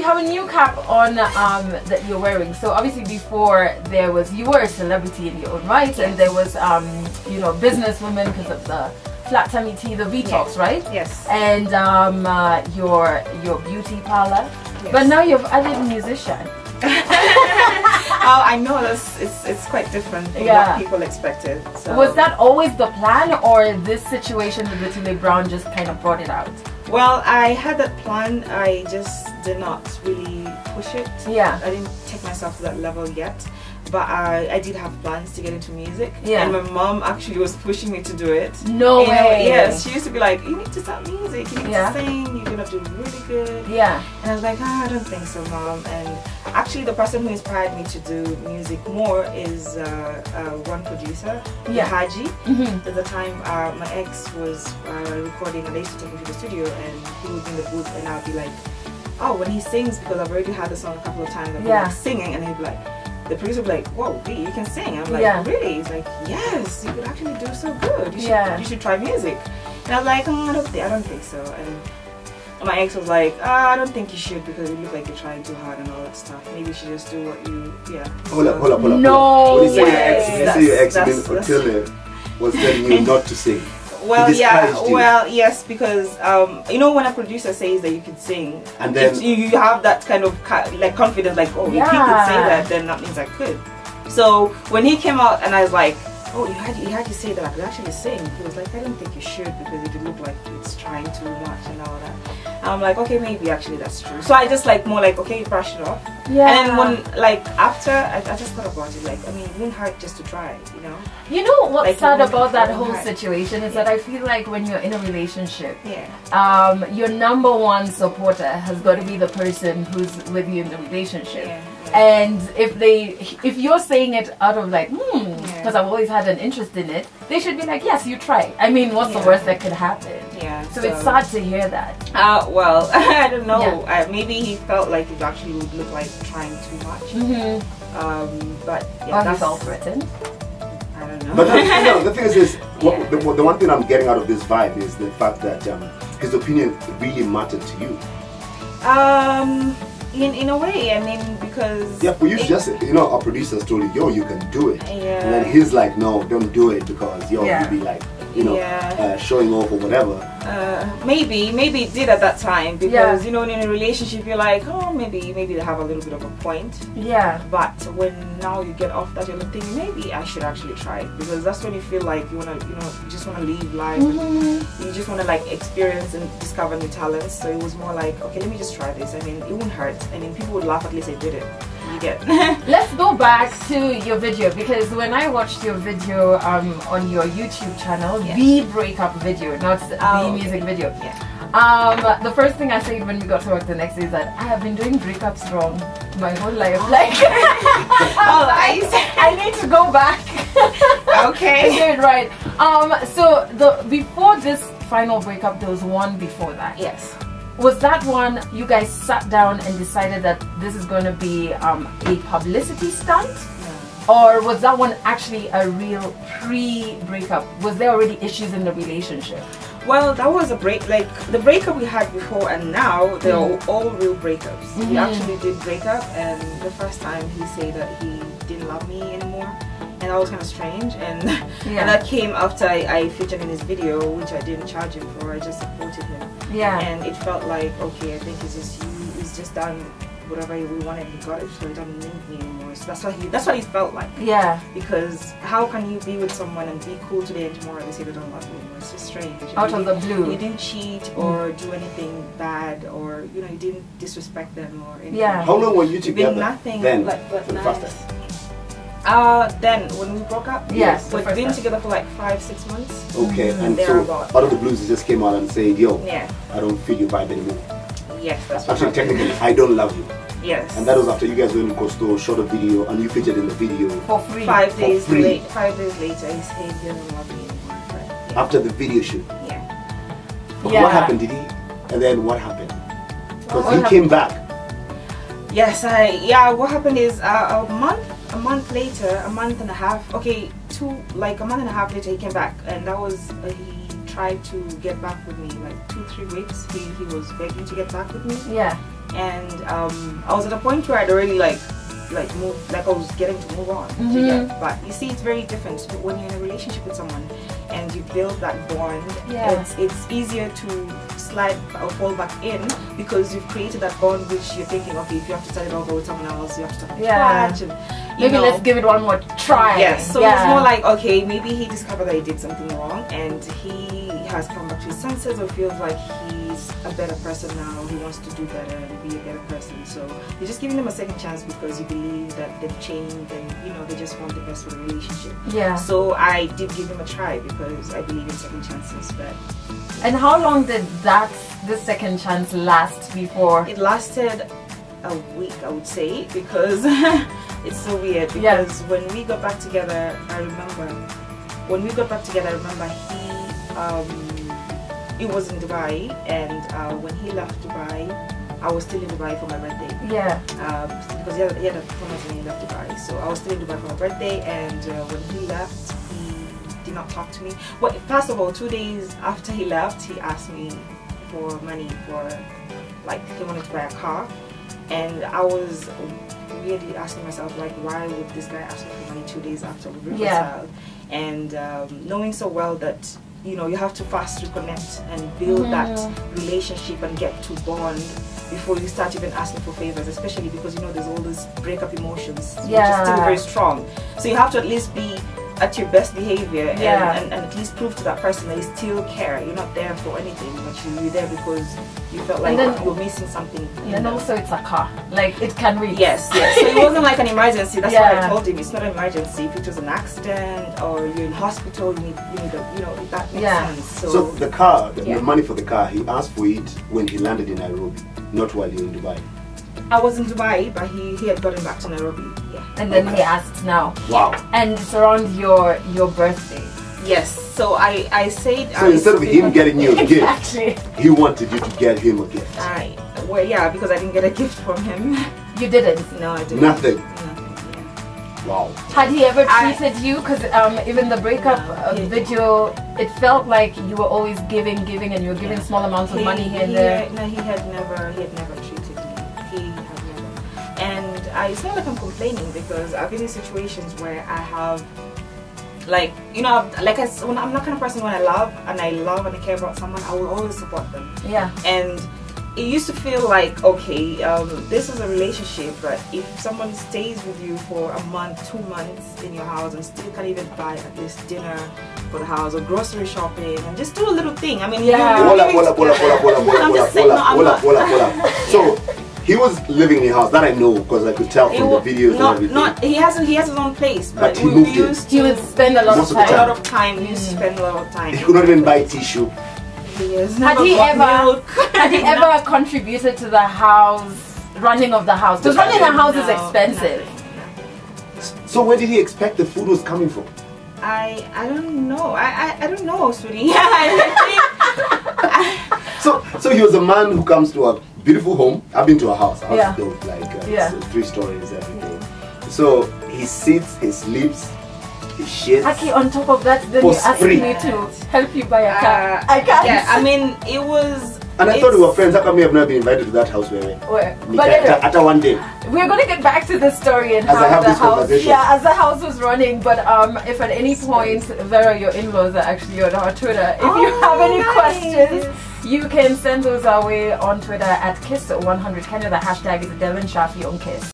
You have a new cap on that you're wearing. So obviously before there was, you were a celebrity in your own right, yes. And there was you know, businesswoman because of the flat tummy tea, the VTOX, yes. Right? Yes. And your beauty parlor. Yes. But now you've added musician. Oh, I know it's quite different from what people expected. So. Was that always the plan, or this situation with Otile Brown just kind of brought it out? Well, I had that plan. I just did not really push it. Yeah. I didn't take myself to that level yet. But I did have plans to get into music. Yeah. And my mom actually was pushing me to do it. No way. Yes, she used to be like, you need to start music, you need to sing, you're gonna do really good. Yeah. And I was like, I don't think so, Mom. And actually the person who inspired me to do music more is one producer, Haji. At the time my ex was recording, and I used to take him to the studio and he would be in the booth and I'd be like, oh, when he sings, because I've already had the song a couple of times, I'd be like singing, and he'd be like, the producer would be like, whoa, B, you can sing. I'm like, really? He's like, yes, you could actually do so good. You should try music. And I was like, I don't think so. And my ex was like, I don't think you should, because you look like you're trying too hard and all that stuff. Maybe you should just do what you, Hold up. No. When you say your ex Otile was telling you not to sing. Well, well, yes, because you know, when a producer says that you can sing, and then you have that kind of like confidence, like, oh, if he could say that, then that means I could. So when he came out and I was like, oh, you had to say that I could actually sing, he was like, I don't think you should, because it would look like it's trying too much and all that. And I'm like, okay, maybe actually that's true. So I just like more like, okay, brush it off. Yeah. And then when like after I just thought about it, like, I mean, it wouldn't hurt just to try, you know. You know what's like, sad about that whole situation is that I feel like when you're in a relationship, your number one supporter has got to be the person who's with you in the relationship. And if you're saying it out of like, because I've always had an interest in it, they should be like, yes, you try. I mean, what's the worst that could happen? Yeah. So it's sad to hear that. Well, I don't know. Maybe he felt like it actually would look like trying too much. But he felt threatened. I don't know. But you know, the thing is this, the one thing I'm getting out of this vibe is the fact that his opinion really mattered to you. In a way, I mean, because for you, just, you know, our producers told you, yo, you can do it, and then he's like, no, don't do it, because you'll be like, you know, showing off or whatever. Maybe it did at that time, because you know, in a relationship you're like, oh, maybe they have a little bit of a point. But when now you get off that, you're thinking, maybe I should actually try it, because that's when you feel like you wanna, you know, you just wanna live life. And you just wanna like experience and discover new talents. So it was more like, okay, let me just try this. I mean, it wouldn't hurt. I mean, people would laugh, at least I did it. You get. Let's go back to your video, because when I watched your video on your YouTube channel, the breakup video, not the music video. The first thing I said when we got to work the next day is that I have been doing breakups wrong my whole life. Like, I need to go back. Okay. I did it right. So before this final breakup, there was one before that. Yes. Was that one you guys sat down and decided that this is going to be a publicity stunt? Or was that one actually a real pre-breakup? Was there already issues in the relationship? Well, that was a like the breakup we had before and now, they're all real breakups. We actually did break up, and the first time he said that he didn't love me anymore, and that was kind of strange, and and that came after I featured in his video, which I didn't charge him for. I just supported him. And it felt like, okay, I think he's just done whatever we wanted, he got it, so he doesn't need me anymore. So that's what it felt like. Because how can you be with someone and be cool today and tomorrow they say they don't love you anymore? It's just strange. Out of the blue. You didn't cheat or do anything bad, or you know, you didn't disrespect them or anything. How long were you together? Nothing then, like for the first time? Then when we broke up, we've been together for like 5-6 months. Okay, and so out of the blues, he just came out and said, yo, I don't feel your vibe anymore. Yes, that's what actually technically, I don't love you. Yes. And that was after you guys went to Costo, shot a video, and you featured in the video for free. 5 days later, 5 days later, he said he doesn't love me anymore. After the video shoot. But what happened? Did he? And then what happened? Because he came back. Yes, what happened is a month later, a month and a half. Okay, like a month and a half later, he came back, and that was he tried to get back with me like 2-3 weeks. He was begging to get back with me. and I was at a point where I'd already like I was getting to move on. But you see, it's very different when you're in a relationship with someone and you build that bond. It's easier to slide or fall back in because you've created that bond, which you're thinking, okay, if you have to start it over with someone else, you have to start from scratch, and maybe let's give it one more try. Yes, so it's more like, okay, maybe he discovered that he did something wrong and he has come back to his senses or feels like he's a better person now, he wants to do better and be a better person. So you're just giving them a second chance because you believe that they've changed and, you know, they just want the best for the relationship. So I did give him a try because I believe in second chances. But and how long did this second chance last before? It lasted a week, I would say, because it's so weird. Because when we got back together, I remember he was in Dubai, and when he left Dubai, I was still in Dubai for my birthday. Because he had a performance when he left Dubai, so I was still in Dubai for my birthday. And when he left, he did not talk to me. Well, first of all, 2 days after he left, he asked me for money for, like, he wanted to buy a car, and I was really asking myself, like, why would this guy ask me for money 2 days after we reconciled? And knowing so well that, you know, you have to fast reconnect and build that relationship and get to bond before you start even asking for favors, especially because, you know, there's all these breakup emotions, which is still very strong. So you have to at least be at your best behavior and at least prove to that person that you still care. You're not there for anything, but you're there because you felt like you were missing something. And also it's a car, like it can reach. Yes. So it wasn't like an emergency. That's why I told him it's not an emergency. If it was an accident or you're in hospital, you need a, you know, that makes sense. So the car, the money for the car, he asked for it when he landed in Nairobi, not while you were in Dubai. I was in Dubai, but he had gotten back to Nairobi. And then he asked now. Wow. And it's around your birthday. Yes. So I said. So instead of him getting you a gift, he wanted you to get him a gift. Well, yeah, because I didn't get a gift from him. You didn't? No, I didn't. Nothing. Nothing. Wow. Had he ever treated you? Because even the breakup video, it felt like you were always giving, and you were giving small amounts of money here and there. No, he had never treated me. He had never. And it's not like I'm complaining, because I've been in situations where I have, like, you know, like I'm not kind of person when I love and I care about someone, I will always support them. And it used to feel like, okay, this is a relationship, but if someone stays with you for a month, 2 months in your house and still can't even buy at least dinner for the house or grocery shopping and just do a little thing, I mean, So he was living in the house, that I know, because I could tell from the videos and everything. He has his own place, but he would spend a lot of time. He used to spend a lot of time. He could not even buy tissue. Had he ever contributed to the house, running of the house? Because running a house is expensive. So where did he expect the food was coming from? I don't know. I don't know, sweetie. So he was a man who comes to a beautiful home. I've been to a house built like 3 stories, everything. So he sits, he sleeps, he shits. Aki, on top of that, then you asked me to help you buy a car. I can't. Yeah, I mean, it was. And I thought we were friends. How come we have not been invited to that house where but after one day? We're going to get back to the story and as how the house, as the house was running. But if at any point, Vera, your in-laws are actually on our Twitter. If you have any questions, you can send those our way on Twitter at Kiss100. Kind of the hashtag is Devin Shafi on Kiss.